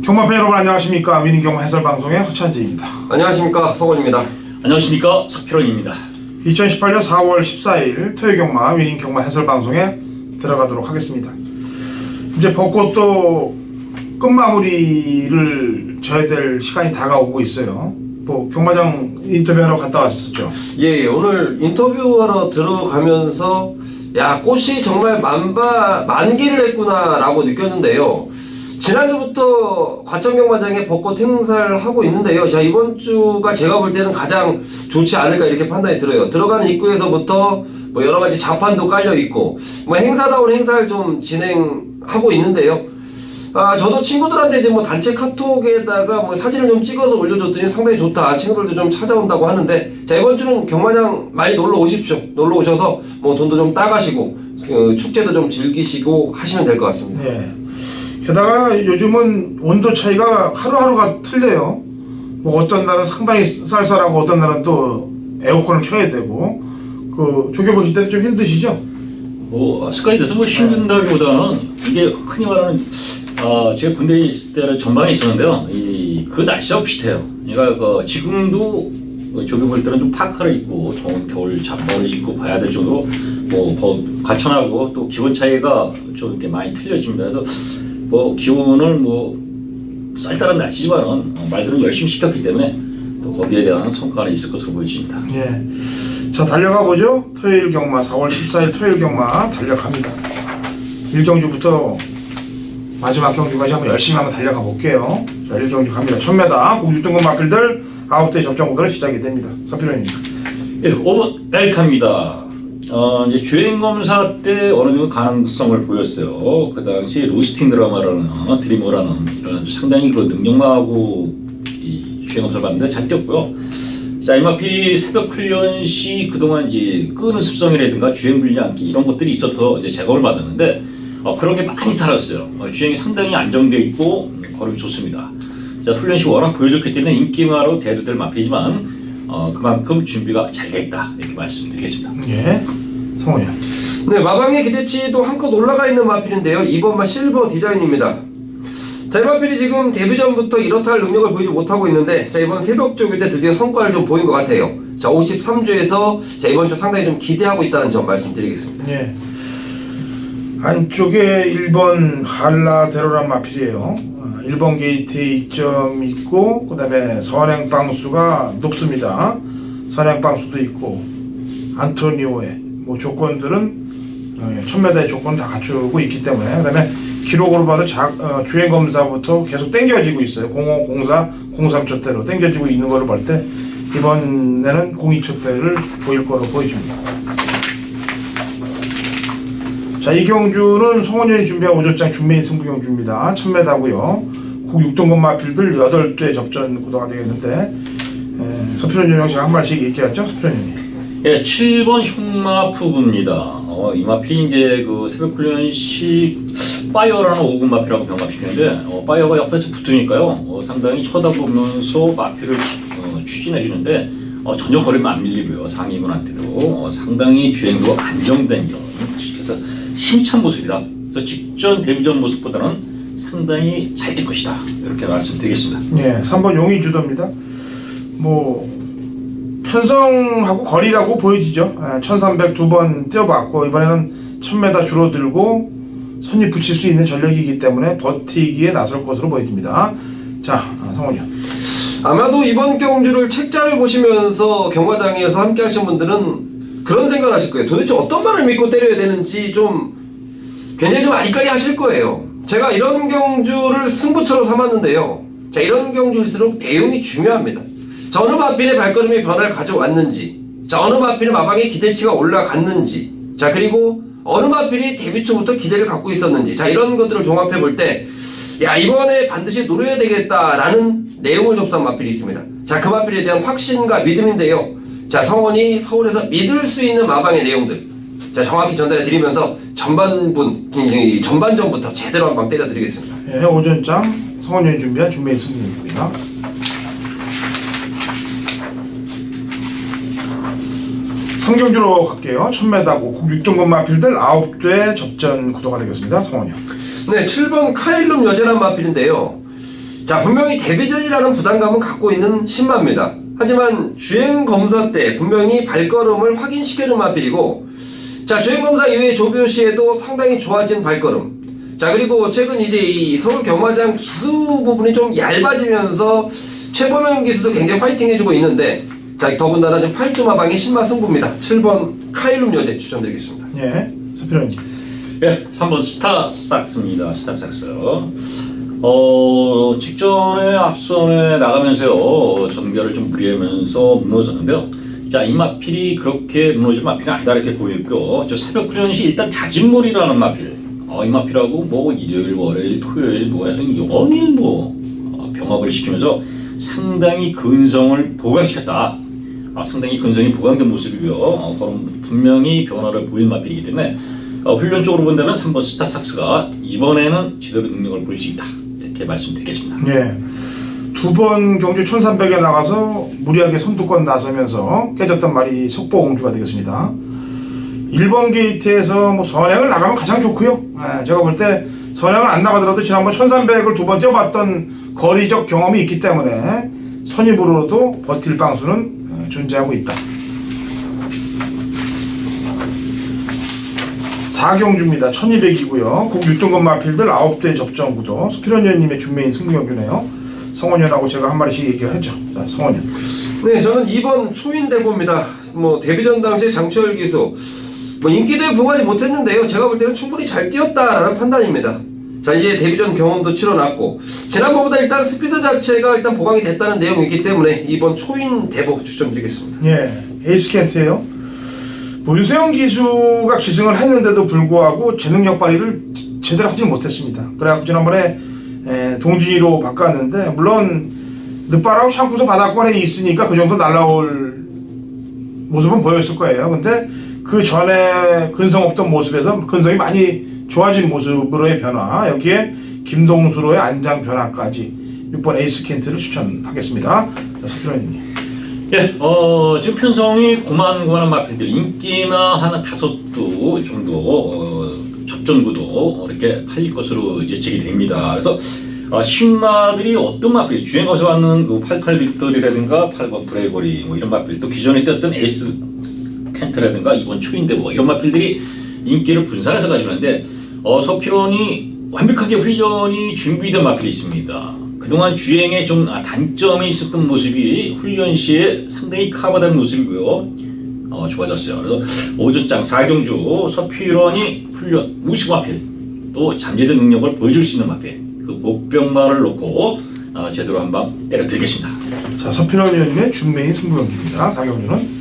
경마팬 여러분 안녕하십니까. 위닝 경마 해설방송의 허찬지입니다. 안녕하십니까. 서건입니다. 안녕하십니까. 석필원입니다. 2018년 4월 14일 토요 경마 위닝 경마 해설방송에 들어가도록 하겠습니다. 이제 벚꽃도 끝마무리를 져야 될 시간이 다가오고 있어요. 뭐 경마장 인터뷰하러 갔다 왔었죠. 예, 오늘 인터뷰하러 들어가면서 야, 꽃이 정말 만기를 했구나라고 느꼈는데요. 지난주부터 과천경마장에 벚꽃 행사를 하고 있는데요. 자, 이번 주가 제가 볼 때는 가장 좋지 않을까 이렇게 판단이 들어요. 들어가는 입구에서부터 뭐 여러 가지 자판도 깔려 있고 뭐 행사다운 행사를 좀 진행하고 있는데요. 저도 친구들한테 이제 뭐 단체 카톡에다가 뭐 사진을 좀 찍어서 올려줬더니 상당히 좋다. 친구들도 좀 찾아온다고 하는데, 자, 이번 주는 경마장 많이 놀러 오십시오. 놀러 오셔서 뭐 돈도 좀 따가시고 축제도 좀 즐기시고 하시면 될 것 같습니다. 예. 게다가 요즘은 온도 차이가 하루하루가 틀려요. 뭐 어떤 날은 상당히 쌀쌀하고 어떤 날은 또 에어컨을 켜야 되고, 그 조겨보실 때도 좀 힘드시죠? 뭐 습관이 돼서 뭐 힘든다기보다는 이게 흔히 말하는 제가 군대에 있을 때는 전방에 있었는데요. 그 날씨하고 비슷해요. 그러니까 지금도 조겨볼 때는 좀 파카를 입고 더운 겨울 잠바를 입고 봐야 될 정도 뭐 과천하고 또 기온 차이가 좀 이렇게 많이 틀려집니다. 그래서 뭐 기온을 뭐 쌀쌀한 날씨지만은 말들은 열심히 시켰기 때문에 또 거기에 대한 성과는 있을 것으로 보여집니다. 예. 자, 달려가 보죠. 토요일 경마 4월 14일 토요일 경마 달려갑니다. 1경주부터 마지막 경주까지 한번 열심히 한번 달려가 볼게요. 자, 1경주 갑니다. 1000m 국육등급 마필들 9대 접전 구도로 시작이 됩니다. 서필원입니다. 예, 오버 엘카입니다. 이제 주행 검사 때 어느 정도 가능성을 보였어요. 그 당시 로스팅 드라마라는 드리머라는 이런 상당히 그 능력마하고 이 주행 검사를 받는데 잘 뛰었고요. 자, 이마필이 새벽 훈련 시 그동안 이제 끄는 습성이라든가 주행 불리한기 이런 것들이 있어서 이제 제거를 받았는데 그런 게 많이 살았어요. 주행이 상당히 안정되어 있고 걸음이 좋습니다. 자, 훈련 시 워낙 보여줬기 때문에 인기마로 대두될 마필이지만 그만큼 준비가 잘 돼 있다 이렇게 말씀드리겠습니다. 예, 성호야. 네, 마방의 기대치도 한껏 올라가 있는 마필인데요. 2번마 실버 디자인입니다. 자, 이 마필이 지금 데뷔전부터 이렇다 할 능력을 보이지 못하고 있는데, 자, 이번 새벽 조교 때 드디어 성과를 좀 보인 것 같아요. 자, 53주에서 자, 이번 주 상당히 좀 기대하고 있다는 점 말씀드리겠습니다. 예. 안쪽에 1번 한라대로란 마필이에요. 1번 게이트에 2점 있고, 그 다음에 선행방수가 높습니다. 선행방수도 있고, 안토니오의 뭐 조건들은 1000m의 조건 다 갖추고 있기 때문에, 그 다음에 기록으로 봐도 주행검사부터 계속 땡겨지고 있어요. 05, 04, 03초대로 땡겨지고 있는 거를 볼 때 이번에는 02초대를 보일 거로 보여집니다. 자, 이 경주는 송원현이 준비한 오전장 준메인 승부경주입니다. 1000m고요. 국 6등급 마필들 8대 접전 구도가 되겠는데, 서필원 형씨가 한 말씩 얘기했죠? 서필원 형이. 예, 7번 흉마푸부입니다. 이 마필이 이제 그 새벽 훈련 시 파이어라는 5급 마필하고 병합시키는데, 파이어가 옆에서 붙으니까요, 상당히 쳐다보면서 마필을 추진해 주는데, 전혀 걸음이 안 밀리고요. 상위군한테도 상당히 주행도 안정된 이런, 그래서 힘찬 모습이다. 그래서 직전 데뷔전 모습보다는 상당히 잘 뛸 것이다. 이렇게 말씀드리겠습니다. 예, 3번 용의 주도입니다. 뭐 편성하고 거리라고 보여지죠. 1300 두 번 뛰어봤고 이번에는 1000m 줄어들고 선이 붙일 수 있는 전력이기 때문에 버티기에 나설 것으로 보여집니다. 자, 성훈이. 아마도 이번 경주를 책자를 보시면서 경마장에서 함께 하신 분들은 그런 생각을 하실 거예요. 도대체 어떤 말을 믿고 때려야 되는지 좀 굉장히 좀 아리까리 하실 거예요. 제가 이런 경주를 승부처로 삼았는데요. 자, 이런 경주일수록 대응이 중요합니다. 자, 어느 마필의 발걸음이 변화를 가져왔는지, 자, 어느 마필의 마방의 기대치가 올라갔는지, 자, 그리고 어느 마필이 데뷔 초부터 기대를 갖고 있었는지, 자, 이런 것들을 종합해 볼 때, 야, 이번에 반드시 노려야 되겠다라는 내용을 접수한 마필이 있습니다. 자, 그 마필에 대한 확신과 믿음인데요. 자, 성원이 서울에서 믿을 수 있는 마방의 내용들, 자, 정확히 전달해 드리면서 전반전부터 제대로 한 방 때려 드리겠습니다. 예, 오전장 성원현이 준비한 준메인 승부경주입니다. 상경주로 갈게요. 1000m고 국 6등급 마필들 9대 접전 구도가 되겠습니다. 성원이 형. 네, 7번 카일룸 여전한 마필인데요. 자, 분명히 데뷔전이라는 부담감은 갖고 있는 신마입니다. 하지만 주행검사 때 분명히 발걸음을 확인시켜준 마필이고, 자, 주행검사 이후에 조교 시에도 상당히 좋아진 발걸음. 자, 그리고 최근 이제 이 서울 경마장 기수 부분이 좀 얇아지면서 최범현 기수도 굉장히 화이팅 해주고 있는데, 자, 더군다나 지금 8주 마방의 신마 승부입니다. 7번 카일룸 여제 추천드리겠습니다. 예, 서필호님. 예, 3번 스타삭스입니다. 스타삭스. 직전에 앞선에 나가면서요, 전결을 좀 무리하면서 무너졌는데요. 자, 이 마필이 그렇게 무너질 마필이 아니다, 이렇게 보였고요. 저 새벽 훈련시 일단 자진몰이라는 마필. 이 마필하고 뭐 일요일, 월요일, 토요일, 뭐 연일 병합을 시키면서 상당히 근성을 보강시켰다. 상당히 근성이 보강된 모습이고요. 그럼 분명히 변화를 보인 마필이기 때문에 훈련 쪽으로 본다면 3번 스타삭스가 이번에는 제대로 능력을 보일 수 있다, 이렇게 말씀드리겠습니다. 예. 2번 경주 1300에 나가서 무리하게 선두권 나서면서 깨졌던 말이 속보공주가 되겠습니다. 1번 게이트에서 뭐 선행을 나가면 가장 좋고요. 제가 볼 때 선행을 안 나가더라도 지난번 1300을 2번 뛰어봤던 거리적 경험이 있기 때문에 선입으로도 버틸 방수는 존재하고 있다. 4경주입니다. 1200이고요. 국 6종급 마필들 9대 접전 구도. 스피런년님의 준메인 승부경주네요. 성원현하고 제가 한 마리씩 얘기하죠. 자, 성원현. 네, 저는 2번 초인대보입니다. 뭐 데뷔전 당시에 장철 기수 뭐 인기도에 부응하지 못했는데요. 제가 볼 때는 충분히 잘 뛰었다라는 판단입니다. 자, 이제 데뷔전 경험도 치러놨고 지난번보다 일단 스피드 자체가 일단 보강이 됐다는 내용이 있기 때문에 2번 초인대보 추천드리겠습니다. 예, 에이스 켄트예요. 문세영 기수가 기승을 했는데도 불구하고 재능력 발휘를 제대로 하지 못했습니다. 그래갖고 지난번에 동진이로 바꿨는데, 물론 늦바라고 샹쿠서 바닥권에 있으니까 그 정도 날라올 모습은 보였을 거예요. 근데 그 전에 근성 없던 모습에서 근성이 많이 좋아진 모습으로의 변화, 여기에 김동수로의 안장 변화까지 6번 에이스 켄트를 추천하겠습니다. 자, 서필원님. 예, 지금 편성이 고만고만한 마필들, 인기나 하나 5두 정도 접전구도 이렇게 팔릴 것으로 예측이 됩니다. 그래서 신마들이 어떤 마필, 주행거에서 왔는 그 88 빅토리라든가 8번 브레이거리 뭐 이런 마필, 또 기존에 뛰었던 에이스 켄트라든가 이번 초인대 뭐 이런 마필들이 인기를 분산해서 가지고 있는데, 서필원이 완벽하게 훈련이 준비된 마필이 있습니다. 그동안 주행에 좀 단점이 있었던 모습이 훈련 시에 상당히 커버된 모습이고요. 좋아졌어요. 그래서 오전장 4경주 서필원이 훈련 우승 마필, 또 잠재된 능력을 보여줄 수 있는 마필, 그 복병마를 놓고 제대로 한방 때려드리겠습니다. 자, 서필원 의원님의 준메인 승부경주입니다. 4경주는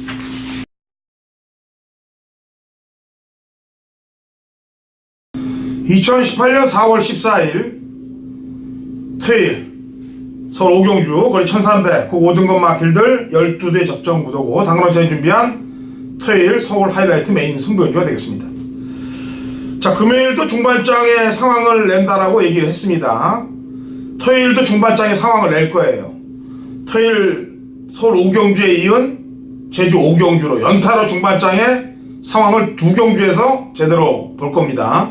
2018년 4월 14일 토요일 서울 5경주 거리 1300 국 5등급 마필들 12대 접전 구도고, 당근원장이 준비한 토요일 서울 하이라이트 메인 승부경주가 되겠습니다. 자, 금요일도 중반장의 상황을 낸다라고 얘기를 했습니다. 토요일도 중반장의 상황을 낼 거예요. 토요일 서울 5경주에 이은 제주 5경주로 연타로 중반장의 상황을 2경주에서 제대로 볼 겁니다.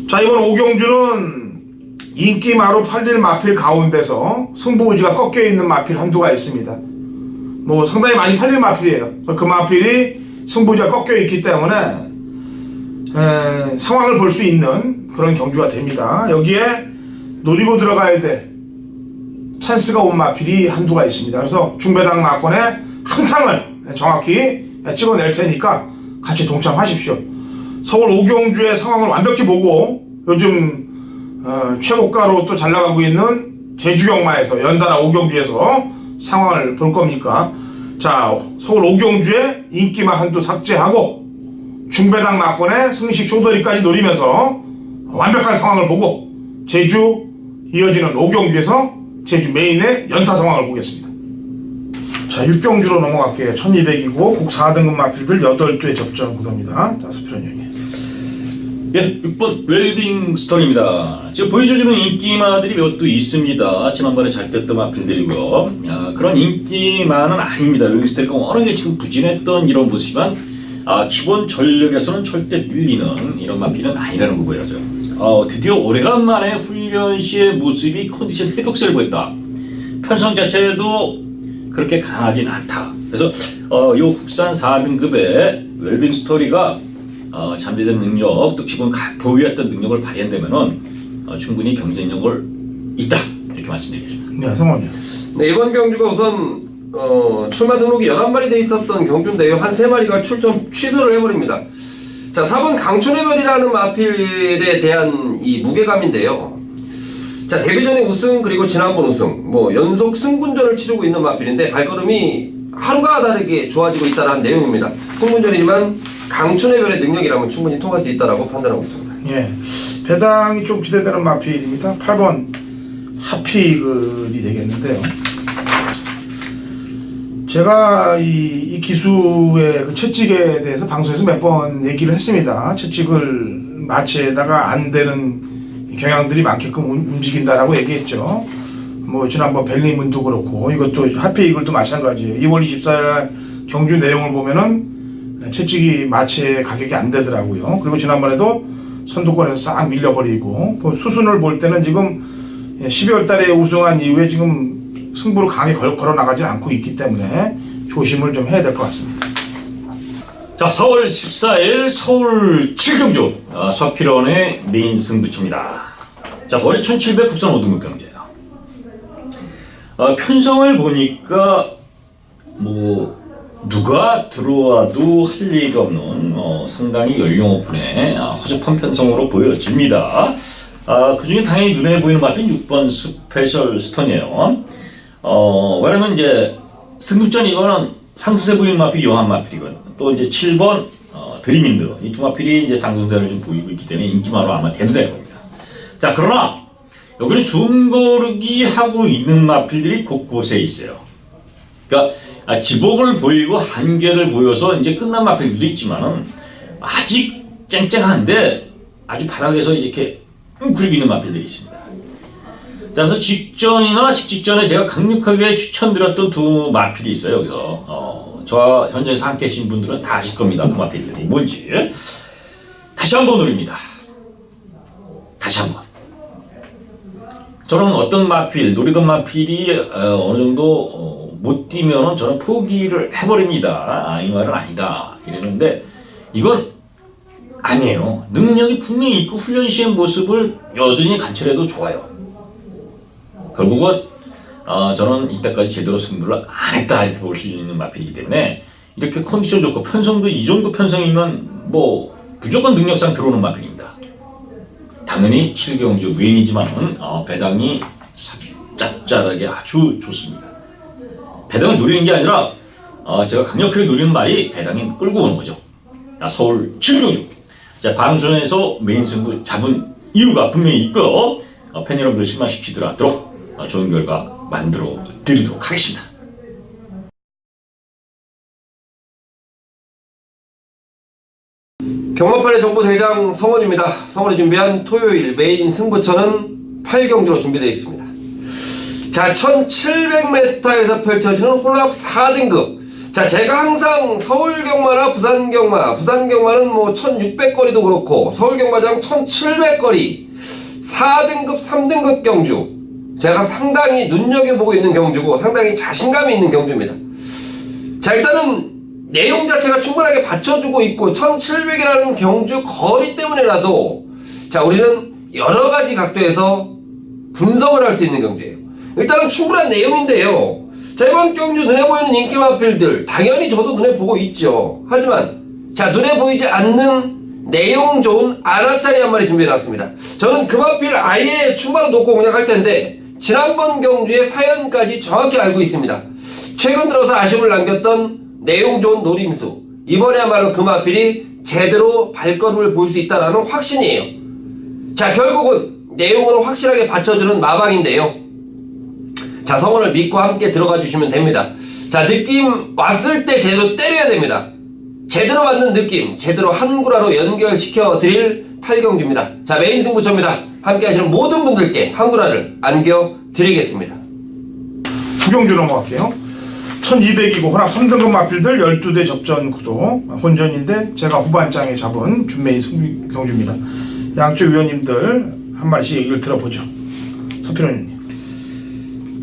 자, 이번 5경주는 인기마로 팔릴 마필 가운데서 승부 의지가 꺾여 있는 마필 한두가 있습니다. 뭐 상당히 많이 팔릴 마필이에요. 그 마필이 승부 의지가 꺾여 있기 때문에 상황을 볼 수 있는 그런 경주가 됩니다. 여기에 노리고 들어가야 될 찬스가 온 마필이 한두가 있습니다. 그래서 중배당 마권에 한탕을 정확히 찍어낼 테니까 같이 동참하십시오. 서울 5경주의 상황을 완벽히 보고 요즘 최고가로 또 잘 나가고 있는 제주경마에서 연달아 5경주에서 상황을 볼 겁니까? 자, 서울 5경주의 인기마 한두 삭제하고 중배당 마권의 승식 조더리까지 노리면서 완벽한 상황을 보고 제주 이어지는 5경주에서 제주 메인의 연타 상황을 보겠습니다. 자, 6경주로 넘어갈게요. 1200이고 국 4등급 마필들 8대 접전 구도입니다. 자, 스피런 형님. 예, 6번 웰빙 스토리입니다. 지금 보여주는 인기마들이 몇 두 있습니다. 지난번에 잘 뛰었던 마필들이고요. 그런 인기마는 아닙니다. 웰빙 스토리가 워낙에 지금 부진했던 이런 모습이지만 기본 전력에서는 절대 밀리는 이런 마필은 아니라는 거 보여요. 드디어 오래간만에 훈련 시의 모습이 컨디션 회복세를 보였다. 편성 자체도 그렇게 강하진 않다. 그래서 요 국산 4등급의 웰빙 스토리가 잠재적 능력 또 기본 보유했던 능력을 발현되면은 충분히 경쟁력을 있다 이렇게 말씀드리겠습니다. 네, 성원이요. 네, 이번 경주가 우선 출마 등록이 11마리 돼 있었던 경주인데요. 한 3마리가 출전 취소를 해버립니다. 자, 4번 강촌의 별이라는 마필에 대한 이 무게감인데요. 자, 데뷔전에 우승 그리고 지난번 우승 뭐 연속 승군전을 치르고 있는 마필인데 발걸음이 하루가 다르게 좋아지고 있다는 내용입니다. 승군전이지만 강촌의 별의 능력이라면 충분히 통할 수 있다라고 판단하고 있습니다. 예, 배당이 좀 기대되는 마필입니다. 8번 하피글이 되겠는데요. 제가 이 기수의 그 채찍에 대해서 방송에서 몇 번 얘기를 했습니다. 채찍을 마취에다가 안 되는 경향들이 많게끔 움직인다라고 얘기했죠. 뭐 지난번 벨리문도 그렇고 이것도 하피이글도 마찬가지예요. 2월 24일 경주 내용을 보면은 채찍이 마취에 가격이 안 되더라고요. 그리고 지난번에도 선두권에서 싹 밀려버리고 수순을 볼 때는 지금 12월 달에 우승한 이후에 지금 승부를 강하게 걸어 나가지 않고 있기 때문에 조심을 좀 해야 될 것 같습니다. 자, 4월 14일 서울 7경주 서필원의 메인 승부처입니다. 자, 거리 1700 국산 5등급 경주예요. 편성을 보니까 뭐 누가 들어와도 할 얘기가 없는 상당히 연령 오픈의 허접한 편성으로 보여집니다. 그 중에 당연히 눈에 보이는 마필은 6번 스페셜 스톤이에요. 왜냐면 이제 승급전 이거는 상승세 보이는 마필이 요한 마필이거든요. 또 이제 7번 드림인드 이 두 마필이 이제 상승세를 좀 보이고 있기 때문에 인기마로 아마 돼도 될 겁니다. 자, 그러나 여기는 숨고르기 하고 있는 마필들이 곳곳에 있어요. 그러니까 지복을 보이고 한계를 보여서 이제 끝난 마필들도 있지만은 아직 쨍쨍한데 아주 바닥에서 이렇게 웅크리고 있는 마필들이 있습니다. 자, 그래서 직전이나 직전에 제가 강력하게 추천드렸던 두 마필이 있어요. 여기서 저와 현장에서 함께 하신 분들은 다 아실 겁니다. 그 마필들이 뭔지. 다시 한번 노립니다. 다시 한번. 저는 어떤 마필, 노리던 마필이 어느 정도 못 뛰면은 저는 포기를 해버립니다. 이 말은 아니다. 이랬는데 이건 아니에요. 능력이 분명히 있고 훈련 시의 모습을 여전히 관찰해도 좋아요. 결국은 저는 이때까지 제대로 승부를 안 했다 이렇게 볼 수 있는 마필이기 때문에 이렇게 컨디션 좋고 편성도 이 정도 편성이면 뭐 무조건 능력상 들어오는 마필입니다. 당연히 7경주 메인이지만은 배당이 짭짤하게 아주 좋습니다. 배당을 노리는 게 아니라 제가 강력하게 노리는 말이 배당이 끌고 오는 거죠. 서울 7경주. 자, 방송에서 메인 승부 잡은 이유가 분명히 있고요. 팬 여러분들 실망시키지 않도록 좋은 결과 만들어 드리도록 하겠습니다. 경마판의 정보 대장 성원입니다. 성원이 준비한 토요일 메인 승부처는 8경주로 준비되어 있습니다. 자, 1700m에서 펼쳐지는 혼합 4등급. 자, 제가 항상 서울경마나 부산경마는 뭐 1600거리도 그렇고 서울경마장 1700거리 4등급 3등급 경주 제가 상당히 눈여겨보고 있는 경주고 상당히 자신감이 있는 경주입니다. 자, 일단은 내용 자체가 충분하게 받쳐주고 있고 1700이라는 경주 거리 때문에라도 자, 우리는 여러가지 각도에서 분석을 할 수 있는 경주예요. 일단은 충분한 내용인데요. 자, 이번 경주 눈에 보이는 인기 마필들 당연히 저도 눈에 보고 있죠. 하지만 자, 눈에 보이지 않는 내용 좋은 아나짜리 한 마리 준비해놨습니다. 저는 그 마필 아예 충바로 놓고 공략할 텐데 지난번 경주의 사연까지 정확히 알고 있습니다. 최근 들어서 아쉬움을 남겼던 내용 좋은 노림수, 이번에야말로 그 마필이 제대로 발걸음을 볼 수 있다는 확신이에요. 자, 결국은 내용으로 확실하게 받쳐주는 마방인데요. 자, 성원을 믿고 함께 들어가 주시면 됩니다. 자, 느낌 왔을 때 제대로 때려야 됩니다. 제대로 맞는 느낌, 제대로 한구라로 연결시켜 드릴 8경주입니다. 자, 메인 승부처입니다. 함께 하시는 모든 분들께 한구라를 안겨드리겠습니다. 9경주 넘어갈게요. 1200이고 혼합 3등급 마필들 12대 접전 구도 혼전인데 제가 후반장에 잡은 준메인 승부 경주입니다. 양쪽 위원님들 한 마디씩 얘기를 들어보죠. 서필원님.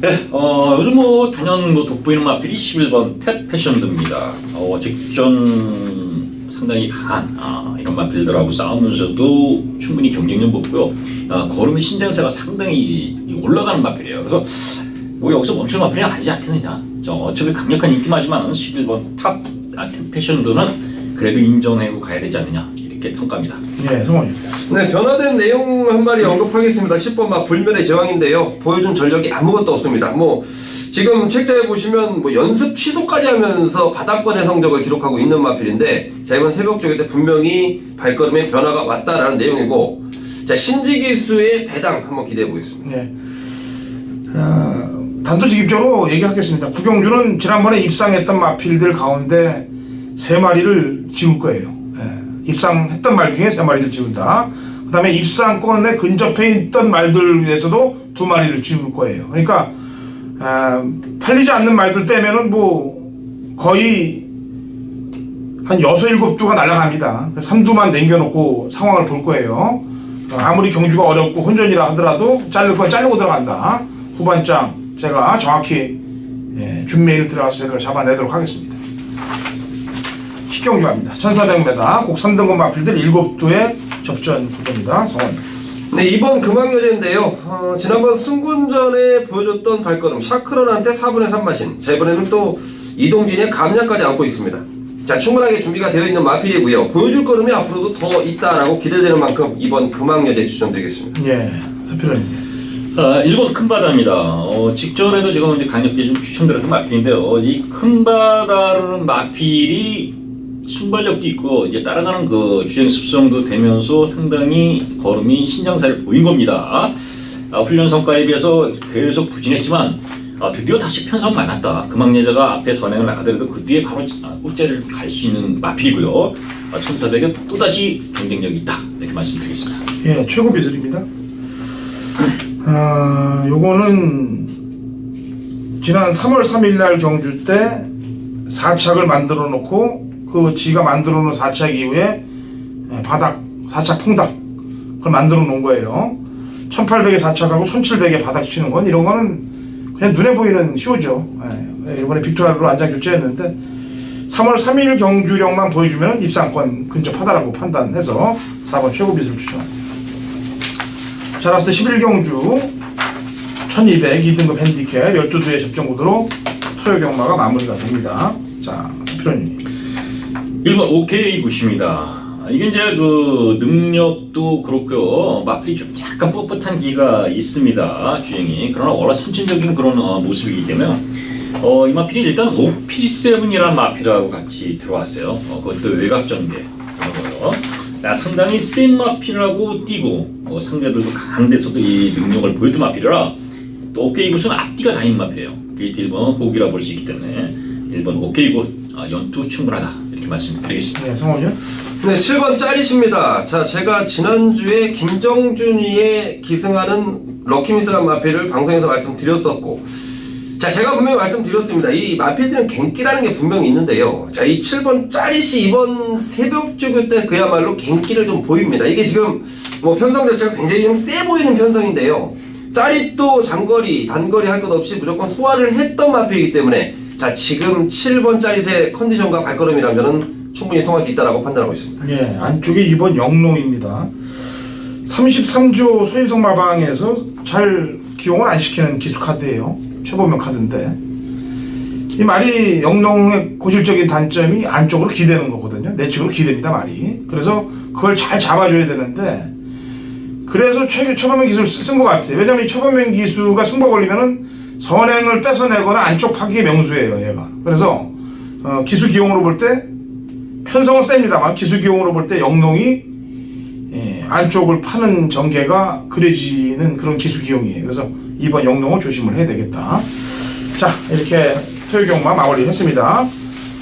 네, 요즘 뭐 단연 뭐 돋보이는 마필이 11번 탭 패션드입니다. 직전 상당히 강한 이런 마필들하고 싸우면서도 충분히 경쟁력 높고요. 걸음의 신장세가 상당히 올라가는 마필이에요. 그래서 뭐 여기서 멈출 마필이 아니지 않겠느냐. 어차피 강력한 인기마지만 11번 탑 패션드는 그래도 인정하고 가야 되지 않느냐 이렇게 평가합니다. 네, 성원님. 네, 변화된 내용 한 마리 언급하겠습니다. 10번 막 불멸의 제왕인데요. 보여준 전력이 아무것도 없습니다. 뭐 지금 책자에 보시면 뭐 연습 취소까지 하면서 바닥권의 성적을 기록하고 있는 마필인데, 자, 이번 새벽 조교 때 분명히 발걸음에 변화가 왔다라는 내용이고, 자, 신지기수의 배당 한번 기대해 보겠습니다. 네. 단도직입적으로 얘기하겠습니다. 구경주는 지난번에 입상했던 마필들 가운데 3마리를 지울 거예요. 입상했던 말 중에 3마리를 지운다. 그 다음에 입상권에 근접해 있던 말들에서도 2마리를 지울 거예요. 그러니까 팔리지 않는 말들 빼면은 뭐 거의 한 6, 7두가 날아갑니다. 3두만 남겨놓고 상황을 볼 거예요. 아무리 경주가 어렵고 혼전이라 하더라도 자를 건 자르고 들어간다. 후반장 제가 정확히 준메일 들어가서 제대로 잡아내도록 하겠습니다. 식경주합니다. 1400m 곡 3등급 마필들 7두의 접전 구도입니다. 성원. 네, 이번 금왕여제인데요. 지난번 승군전에 보여줬던 발걸음 샤크런한테 4분의 3 마신, 자, 이번에는 또 이동진의 감량까지 안고 있습니다. 자, 충분하게 준비가 되어 있는 마필이고요. 보여줄 걸음이 앞으로도 더 있다라고 기대되는 만큼 이번 금왕여제 추천드리겠습니다. 예, 서필원님. 1번 큰바다입니다. 직전에도 제가 이제 강력하게 좀 추천드렸던 마필인데요. 이 큰바다라는 마필이 순발력도 있고 이제 따라가는 그 주행 습성도 되면서 상당히 걸음이 신장사를 보인 겁니다. 훈련 성과에 비해서 계속 부진했지만 드디어 다시 편성 만났다. 금왕여자가 앞에 선행을 나가더라도 그 뒤에 바로 꼭자리를 갈 수 있는 마필이고요. 1400에 또다시 경쟁력이 있다. 이렇게 말씀드리겠습니다. 예, 최고 비슬입니다. 요거는 지난 3월 3일 날 경주 때 4착을 만들어 놓고 그 지가 만들어 놓은 4착 이후에 바닥 4착 퐁닥 그걸 만들어 놓은 거예요. 1800에 4착하고 1700에 바닥 치는 건 이런 거는 그냥 눈에 보이는 쇼죠. 이번에 빅토리아로 안장 교체했는데 3월 3일 경주력만 보여주면 입상권 근접하다라고 판단해서 4번 최고 비슬을 추천합니다. 자, 라스트 11경주 1200 2등급 핸디캡 12두의 접전 구도로 토요 경마가 마무리가 됩니다. 자, 서필원님. 1번 OK 굿입니다. 이게 이제 그 능력도 그렇고요. 마필이 좀 약간 뻣뻣한 기가 있습니다. 주행이. 그러나 워낙 선진적인 그런 모습이기 때문에 이 마필이 일단 OP7이라는 마필하고 같이 들어왔어요. 그것도 외곽전개 그런 거요. 상당히 센 마필하고 뛰고 상대들도 강한 데서도 이 능력을 보였던 마필이라 또 OK 굿은 앞뒤가 다 있는 마필이에요. 게이트 1번 호기라 볼 수 있기 때문에 1번 OK 굿 연투 충분하다 이렇게 말씀드리겠습니다. 네, 성원이요? 네, 7번 짜릿입니다. 자, 제가 지난주에 김정준이의 기승하는 럭키미스라는 마필을 방송에서 말씀드렸었고, 자, 제가 분명히 말씀드렸습니다. 이 마필들은 갱기라는 게 분명히 있는데요. 자, 이 7번 짜릿이 이번 새벽 조교 때 그야말로 갱기를 좀 보입니다. 이게 지금 뭐 편성 자체가 굉장히 좀 세 보이는 편성인데요. 짜릿도 장거리, 단거리 할 것 없이 무조건 소화를 했던 마필이기 때문에, 자, 지금 7번 짜릿의 컨디션과 발걸음이라면 충분히 통할 수 있다고 판단하고 있습니다. 예, 안쪽에 2번 영농입니다. 33조 소인성 마방에서 잘 기용을 안 시키는 기수 카드예요. 최보명 카드인데 이 말이 영농의 고질적인 단점이 안쪽으로 기대는 거거든요. 내측으로 기대입니다, 말이. 그래서 그걸 잘 잡아줘야 되는데 그래서 최보명 기수를 쓴 것 같아요. 왜냐면 이 최보명 기수가 승부 걸리면은 선행을 뺏어내거나 안쪽 파기의 명수예요, 얘가. 그래서 기수 기용으로 볼 때 편성은 셉니다만 기수 기용으로 볼 때 영농이 안쪽을 파는 전개가 그려지는 그런 기수 기용이에요. 그래서 이번 영농을 조심을 해야 되겠다. 자, 이렇게 토요경마 마무리 했습니다.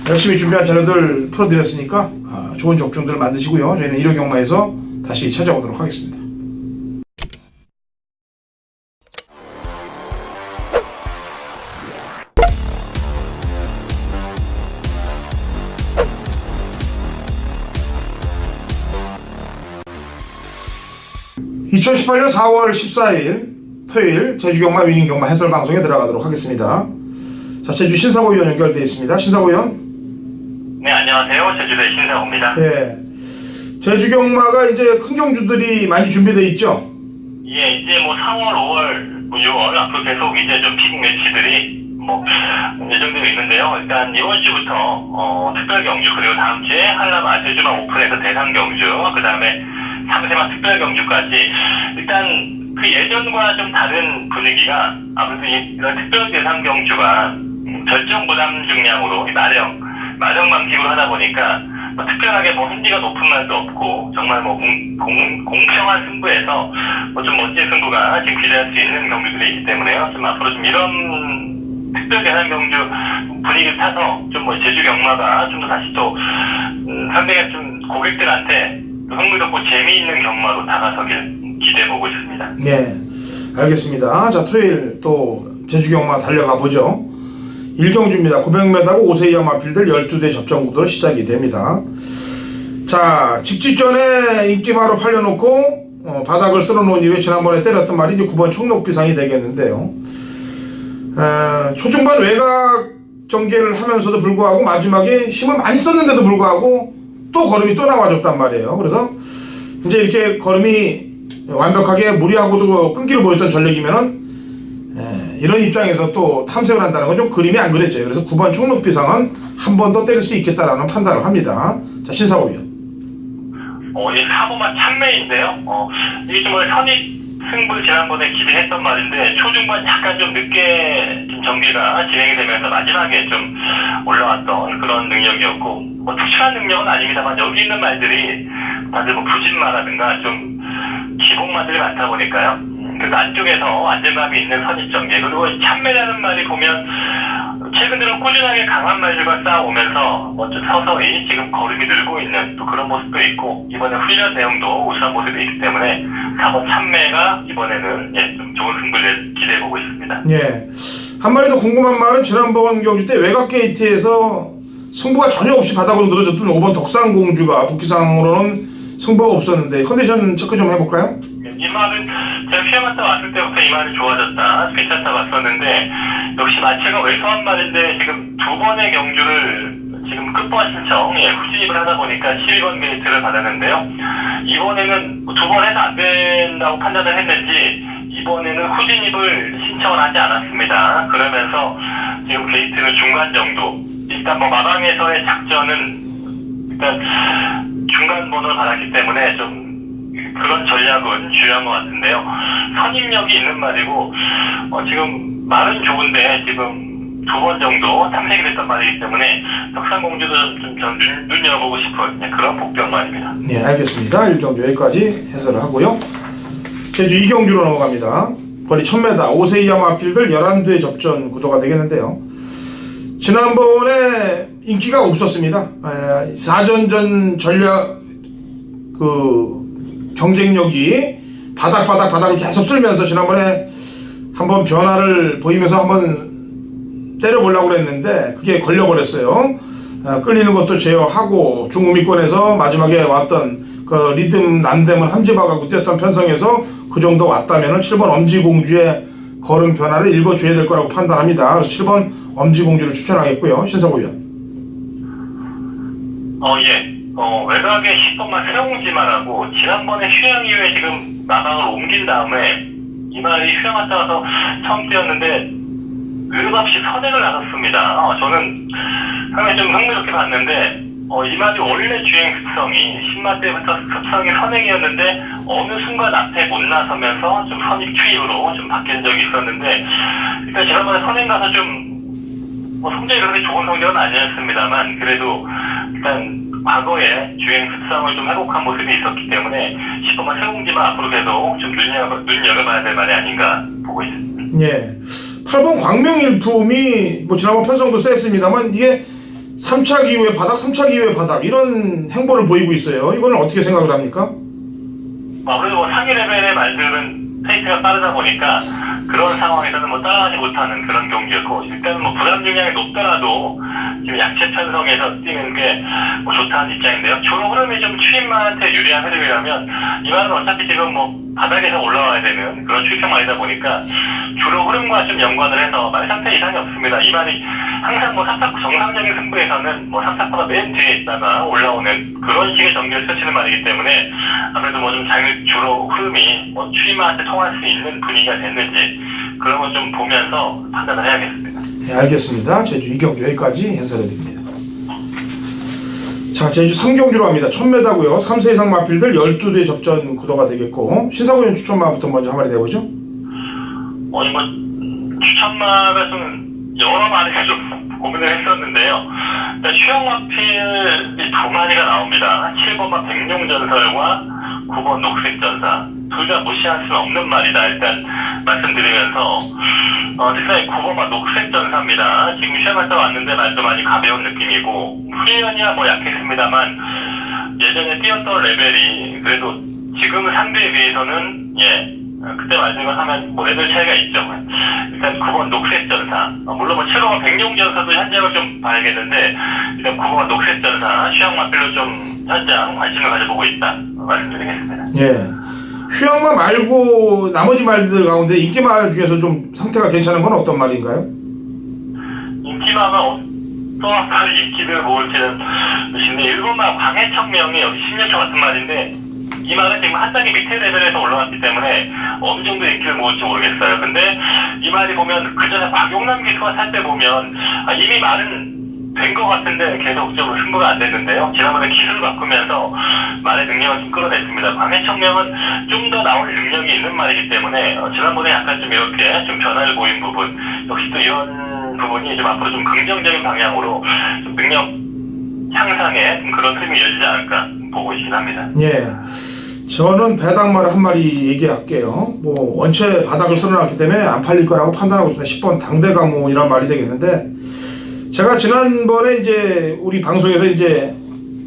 열심히 준비한 자료들 풀어드렸으니까 좋은 적중들 만드시고요. 저희는 일요경마에서 다시 찾아오도록 하겠습니다. 2018년 4월 14일 토요일 제주경마 위닝경마 해설 방송에 들어가도록 하겠습니다. 자, 제주 신사고 위원 연결되어 있습니다. 신사고 위원. 네, 안녕하세요. 제주도의 신사고입니다. 예. 제주경마가 이제 큰 경주들이 많이 준비되어 있죠? 예, 이제 뭐 4월, 5월, 6월 앞으로 계속 이제 좀 픽 매치들이 예정되어 있는데요. 일단 이번 주부터 특별 경주, 그리고 다음 주에 한라마 제주마 오픈에서 대상 경주, 그 다음에 3세마 특별 경주까지 일단 그 예전과 좀 다른 분위기가 아무래도 이런 특별 대상 경주가 결정 부담 중량으로 마령 방식으로 하다 보니까 특별하게 현지가 높은 말도 없고 정말 공평한 승부에서 좀 멋진 승부가 지금 기대할 수 있는 경주들이 있기 때문에요. 좀 앞으로 좀 이런 특별 대상 경주 분위기를 타서 좀 제주 경마가 좀 더 다시 또 상당히 좀 고객들한테 흥미롭고 재미있는 경마로 다가서길 기대해보고 있습니다. 예, 알겠습니다. 자, 토요일 또 제주경마 달려가 보죠. 1경주입니다. 900m하고 5세 이하 마필들 12대 접전 구도로 시작이 됩니다. 자, 직전에 인기마로 팔려놓고 바닥을 쓸어놓은 이후에 지난번에 때렸던 말이 이제 9번 총록비상이 되겠는데요. 초중반 외곽 전개를 하면서도 불구하고 마지막에 힘을 많이 썼는데도 불구하고 또 걸음이 또 나와줬단 말이에요. 그래서 이제 이렇게 걸음이 완벽하게 무리하고도 끈기를 보였던 전력이면은 이런 입장에서 또 탐색을 한다는 건 좀 그림이 안 그려져요. 그래서 9번 총록비상은 한 번 더 때릴 수 있겠다라는 판단을 합니다. 자, 신사고 위원. 이 사고만 참매인데요. 이게 좀 선입 승부를 지난번에 기대했던 말인데 초중반 약간 좀 늦게 좀 전개가 진행이 되면서 마지막에 좀 올라왔던 그런 능력이었고 특출한 능력은 아닙니다만 여기 있는 말들이 다들 부진마라든가 좀 기복마들이 많다 보니까요. 그래서 안쪽에서 안정감이 있는 선입 전개 그리고 참매라는 말이 보면 최근 들어 꾸준하게 강한 말들과 싸워오면서 좀 서서히 지금 걸음이 늘고 있는 또 그런 모습도 있고 이번에 훈련 내용도 우수한 모습이 있기 때문에 4번 참매가 이번에는 좀 좋은 승부를 기대해보고 있습니다. 예. 한 마리 더 궁금한 말은 지난번 경주 때 외곽 게이트에서 승부가 전혀 없이 바닥으로 늘어졌던 5번 덕산공주가 복귀상으로는 승부가 없었는데 컨디션 체크 좀 해볼까요? 이 말은 제가 피해 갔다 왔을 때부터 이 말이 좋아졌다, 괜찮다 봤었는데 역시 마체가 왜소한 말인데 지금 두 번의 경주를 지금 끝번 신청 후진입을 하다 보니까 12번 게이트를 받았는데요. 이번에는 두 번 해서 안 된다고 판단을 했는지 이번에는 후진입을 신청을 하지 않았습니다. 그러면서 지금 게이트는 중간 정도 일단 마방에서의 작전은 일단 중간 번호를 받았기 때문에 좀 그런 전략은 중요한 것 같은데요. 선임력이 있는 말이고 지금 말은 좋은데 지금 두 번 정도 탐색이 됐던 말이기 때문에 덕산공주도 좀 눈여보고 싶은 그런 복병말입니다. 네, 알겠습니다. 1경주 여기까지 해설을 하고요. 제주 2경주로 넘어갑니다. 거리 1000m 5세 이하 마필들 11대 접전 구도가 되겠는데요. 지난번에 인기가 없었습니다. 4전전 전략 경쟁력이 바닥을 계속 쓸면서 지난번에 한번 변화를 보이면서 한번 때려보려고 그랬는데 그게 걸려버렸어요. 끌리는 것도 제어하고 중후미권에서 마지막에 왔던 그 리듬 난댐을 함집어가고 뛰었던 편성에서 그 정도 왔다면 7번 엄지공주의 걸음 변화를 읽어줘야 될 거라고 판단합니다. 그래서 7번 엄지공주를 추천하겠고요. 신사고 위원. 외곽에 10번만 세웅지마라고 지난번에 휴양 이후에 지금 마방을 옮긴 다음에 이 말이 휴양 갔다 와서 처음 뛰었는데 의욕없이 선행을 나눴습니다. 저는 상당히 좀 흥미롭게 봤는데 이 말이 원래 주행 습성이 10마 때부터 습성이 선행이었는데 어느 순간 앞에 못 나서면서 좀 선입 투입으로 좀 바뀐 적이 있었는데 일단 지난번에 선행 가서 좀 성적이 그렇게 좋은 성적은 아니었습니다만 그래도 일단 과거에 주행 습성을 좀 회복한 모습이 있었기 때문에 10번만 세웅지마 앞으로 계속 좀 눈여겨봐야 될 말이 아닌가 보고 있습니다. 예. 8번 광명일품이 지난번 편성도 셌습니다만 이게 3착 이후에 바닥, 3착 이후에 바닥 이런 행보를 보이고 있어요. 이거는 어떻게 생각을 합니까? 그래도 상위 레벨의 말들은 페이스가 빠르다 보니까 그런 상황에서는 따라가지 못하는 그런 경기였고 일단 부담 중량이 높더라도 지금 약체 편성에서 뛰는 게 좋다는 입장인데요. 저 흐름이 좀 추임마한테 유리한 흐름이라면 이 말은 어차피 지금 바닥에서 올라와야 되는 그런 출평만이다 보니까 주로 흐름과 좀 연관을 해서 말 상태 이상이 없습니다. 이 말이 항상 뭐 정상적인 승부에서는 뭐 3, 4%가 맨 뒤에 있다가 올라오는 그런 식의 전개를 펼치는 말이기 때문에 아무래도 뭐 좀 주로 흐름이 뭐 추임한테 통할 수 있는 분위기가 됐는지 그런 거 좀 보면서 판단을 해야겠습니다. 네, 알겠습니다. 제주 2경주 여기까지 해설해드립니다. 자, 제주 3경주로 합니다. 1000m고요. 3세 이상 마필들 12대 접전 구도가 되겠고 신사고연 추천마부터 먼저 한 마리 내보죠. 뭐 추천마가 좀 여러 마리가 좀 고민을 했었는데요. 추영마필이 두 마리가 나옵니다. 7번마 백룡전설과 9번 녹색전사 둘 다 무시할 수는 없는 말이다. 일단 말씀드리면서 특히 9번마 녹색전사입니다. 지금 시험했다 왔는데 말도 많이 가벼운 느낌이고 훈련이야 뭐 약했습니다만 예전에 뛰었던 레벨이 그래도 지금 상대에 비해서는 그때 말씀을 하면 뭐 레벨 차이가 있죠. 일단 9번 녹색전사 물론 뭐 7번마 백룡전사도 현장을 좀 봐야겠는데 일단 9번마 녹색전사 휴양마필로 좀 현장 관심을 가져보고 있다 말씀드리겠습니다. 예. 휴양마 말고 나머지 말들 가운데 인기마 중에서 좀 상태가 괜찮은 건 어떤 말인가요? 인기마가 어떠한 말이 인기를 모을지는 모르겠는데 1번마 광해청명이 여기 10년초 같은 말인데 이 말은 지금 한 단계 밑에 레벨에서 올라왔기 때문에 어느 정도 인기를 모을지 모르겠어요. 근데 이 말이 보면 그 전에 박용남 기수가 살 때 보면 이미 말은 된 것 같은데 계속적으로 승부가 안 됐는데요. 지난번에 기술 바꾸면서 말의 능력을 좀 끌어냈습니다. 광해청명은 좀 더 나올 능력이 있는 말이기 때문에 지난번에 약간 좀 이렇게 좀 변화를 보인 부분 역시 또 이런 부분이 좀 앞으로 좀 긍정적인 방향으로 좀 능력 향상에 좀 그런 흐름이 열리지 않을까 보고 있긴 합니다. 예. 저는 배당말을 한 마리 얘기할게요. 뭐 원체 바닥을 쓸어놨기 때문에 안 팔릴 거라고 판단하고 있습니다. 10번 당대가문이란 말이 되겠는데 제가 지난번에 이제 우리 방송에서 이제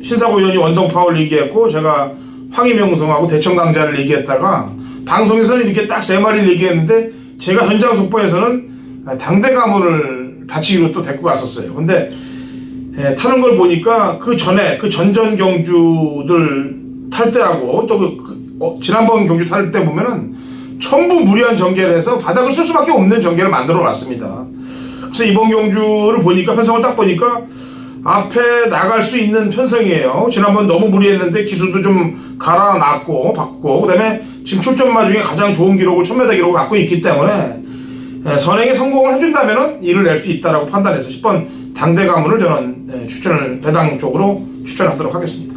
신사고 의원이 원동파워를 얘기했고 제가 황희명성하고 대청강자를 얘기했다가 방송에서는 이렇게 딱 세 마리를 얘기했는데 제가 현장 속보에서는 당대가문을 바치기로 또 데리고 갔었어요. 근데 타는 걸 보니까 그 전에 그 전전 경주들 탈 때하고 또 지난번 경주 탈 때 보면은 전부 무리한 전개를 해서 바닥을 쓸 수밖에 없는 전개를 만들어 놨습니다. 그래서 이번 경주를 보니까 편성을 딱 보니까 앞에 나갈 수 있는 편성이에요. 지난번 너무 무리했는데 기술도 좀 갈아놨고 바꾸고 그다음에 지금 출전마 중에 가장 좋은 기록을 1000m 기록을 갖고 있기 때문에 선행에 성공을 해준다면은 이를 낼 수 있다라고 판단해서 10번 당대가문을 저는 추천을 배당 쪽으로 추천하도록 하겠습니다.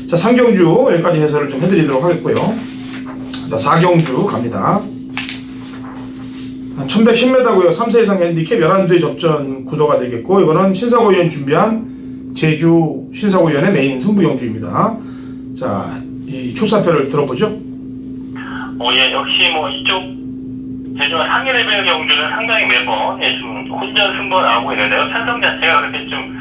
자, 3경주 여기까지 해설을 좀 해드리도록 하겠고요. 자, 4경주 갑니다. 1110m고요. 3세 이상 핸디캡 11대 접전 구도가 되겠고 이거는 신사고위원 준비한 제주 신사고위원의 메인 승부경주입니다. 자, 이 출사표를 들어보죠. 역시 뭐 이쪽 제주와 상위 레벨 경주는 상당히 매번 좀 혼전 승부가 나오고 있는데요. 편성 자체가 그렇게 좀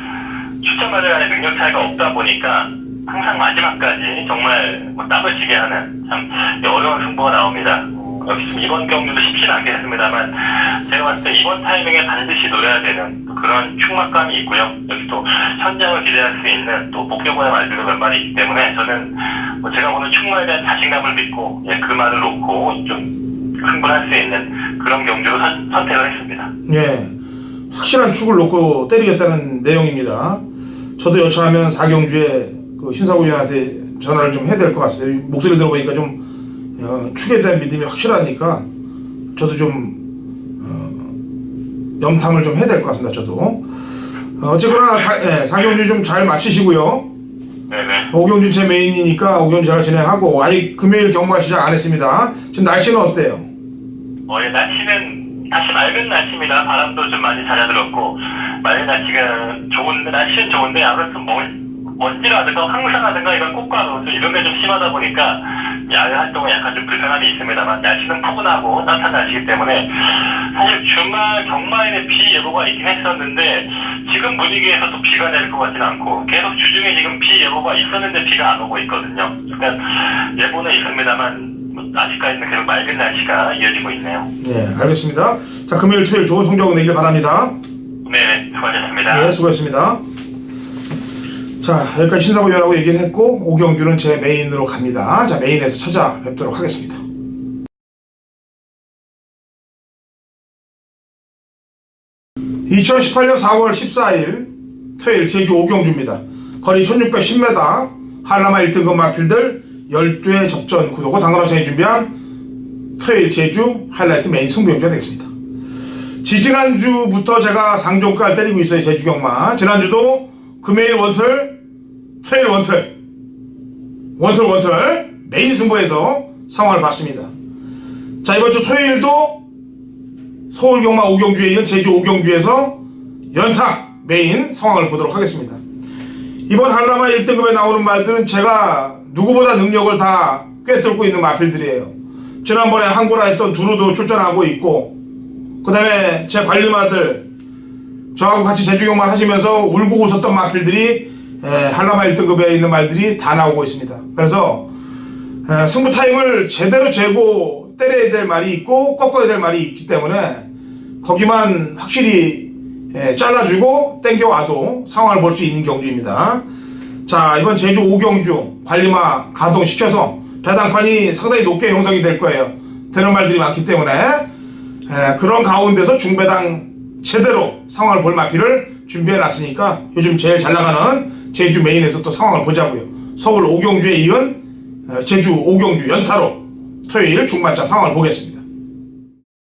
추천받을 간의 능력 차이가 없다 보니까 항상 마지막까지 정말 뭐 땀을 지게 하는 참 어려운 승부가 나옵니다. 역시 좀 이번 경주도 쉽지는 않겠습니다만 제가 봤을 때 이번 타이밍에 반드시 노려야 되는 그런 충막감이 있고요. 여기 또 현장을 기대할 수 있는 또 목표고의 말들도 몇 마리 있기 때문에 저는 뭐 제가 오늘 충마에 대한 자신감을 믿고 그 말을 놓고 좀 흥분할 수 있는 그런 경주로 선택을 했습니다. 예, 확실한 축을 놓고 때리겠다는 내용입니다. 저도 여차하면 4경주에 그 신사고위원한테 전화를 좀 해야 될 것 같아요. 목소리 들어보니까 좀 축에 대한 믿음이 확실하니까 저도 좀 염탐을 좀 해야 될 것 같습니다. 저도 어쨌거나 4경주 좀 잘 마치시고요. 네네. 5경주 제 메인이니까 5경주 제가 진행하고 아직 금요일 경마가 시작 안 했습니다. 지금 날씨는 어때요? 날씨는 다시 맑은 날씨입니다. 바람도 좀 많이 잦아들었고 맑은 날씨가 좋은데 날씨는 좋은데 아무래도 먼지라든가 황사라든가 이런 꽃가루 이런 게 좀 심하다 보니까 야외 활동에 약간 좀 불편함이 있습니다만 날씨는 포근하고 따뜻한 날씨이기 때문에 사실 주말 경마일에 비 예보가 있긴 했었는데 지금 분위기에서 또 비가 내릴 것 같지는 않고 계속 주중에 지금 비 예보가 있었는데 비가 안 오고 있거든요. 그러니까 예보는 있습니다만 아직까지는 계속 맑은 날씨가 이어지고 있네요. 네, 알겠습니다. 자, 금요일 토요일 좋은 성적 내길 바랍니다. 네, 수고하셨습니다. 네, 수고했습니다. 자, 여기까지 신사고연하고 얘기를 했고 오경주는 제 메인으로 갑니다. 자, 메인에서 찾아뵙도록 하겠습니다. 2018년 4월 14일 토요일 제주 오경주입니다. 거리 1610m 한라마 1등급 마필들 12회 접전 구도고 당근원창이 준비한 토요일 제주 하이라이트 메인 승부경주가 되겠습니다. 지지난주부터 제가 상종가를 때리고 있어요. 제주경마. 지난주도 금요일 원틀, 토요일 원틀 메인 승부에서 상황을 봤습니다. 자, 이번 주 토요일도 서울경마 오경주에 이은 제주 오경주에서 연탁 메인 상황을 보도록 하겠습니다. 이번 한라마 1등급에 나오는 말들은 제가 누구보다 능력을 다 꿰뚫고 있는 마필들이에요. 지난번에 한고라 했던 두루도 출전하고 있고, 그 다음에 제 관리마들 저하고 같이 제주경마 하시면서 울고 웃었던 마필들이 한라마 1등급에 있는 말들이 다 나오고 있습니다. 그래서 승부 타임을 제대로 재고 때려야 될 말이 있고 꺾어야 될 말이 있기 때문에 거기만 확실히 잘라주고 땡겨와도 상황을 볼 수 있는 경주입니다. 자, 이번 제주 오경주 관리마 가동시켜서 배당판이 상당히 높게 형성이 될 거예요. 되는 말들이 많기 때문에 그런 가운데서 중배당 제대로 상황을 볼 마필을 준비해놨으니까 요즘 제일 잘 나가는 제주 메인에서 또 상황을 보자고요. 서울 오경주에 이은 제주 오경주 연타로 토요일 중반차 상황을 보겠습니다.